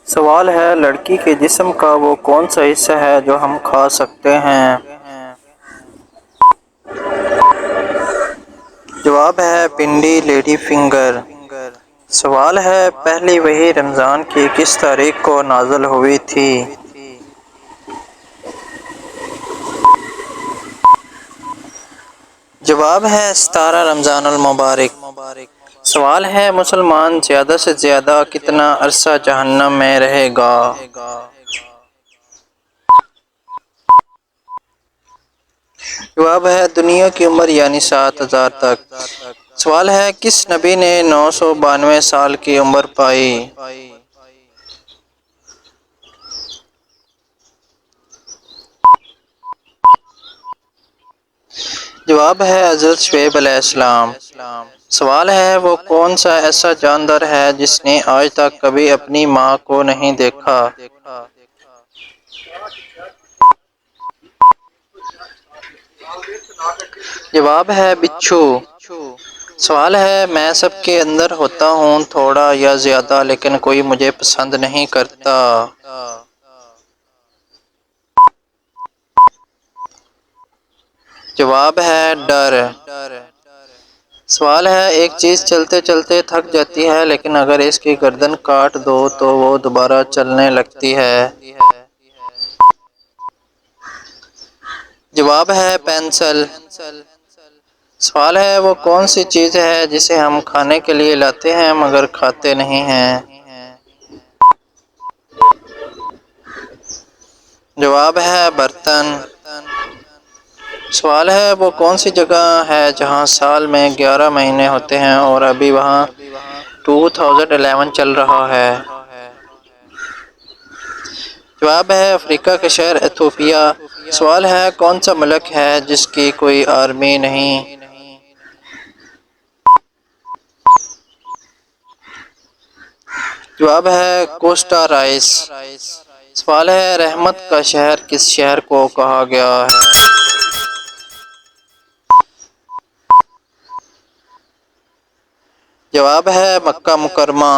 سوال ہے لڑکی کے جسم کا وہ کون سا حصہ ہے جو ہم کھا سکتے ہیں؟ جواب ہے پنڈی لیڈی فنگر۔ سوال ہے پہلی وحی رمضان کی کس تاریخ کو نازل ہوئی تھی؟ جواب ہے 17 رمضان المبارک۔ سوال ہے مسلمان زیادہ سے زیادہ کتنا عرصہ جہنم میں رہے گا؟ جواب ہے دنیا کی عمر یعنی 7000 تک۔ سوال ہے کس نبی نے 992 سال کی عمر پائی؟ جواب ہے حضرت شعیب علیہ السلام۔ سوال ہے وہ کون سا ایسا جاندار ہے جس نے آج تک کبھی اپنی ماں کو نہیں دیکھا؟ جواب ہے بچھو۔ سوال ہے میں سب کے اندر ہوتا ہوں تھوڑا یا زیادہ لیکن کوئی مجھے پسند نہیں کرتا۔ جواب ہے ڈر۔ سوال ہے ایک چیز چلتے چلتے تھک جاتی ہے لیکن اگر اس کی گردن کاٹ دو تو وہ دوبارہ چلنے لگتی ہے۔ جواب ہے پینسل۔ سوال ہے وہ کون سی چیز ہے جسے ہم کھانے کے لیے لاتے ہیں مگر کھاتے نہیں ہیں؟ جواب ہے برتن۔ سوال ہے وہ کون سی جگہ ہے جہاں سال میں 11 مہینے ہوتے ہیں اور ابھی وہاں 2011 چل رہا ہے؟ جواب ہے افریقہ کا شہر ایتھوپیا۔ سوال ہے کون سا ملک ہے جس کی کوئی آرمی نہیں؟ جواب ہے کوسٹا رائس۔ سوال ہے رحمت کا شہر کس شہر کو کہا گیا ہے؟ جواب ہے مکہ مکرمہ۔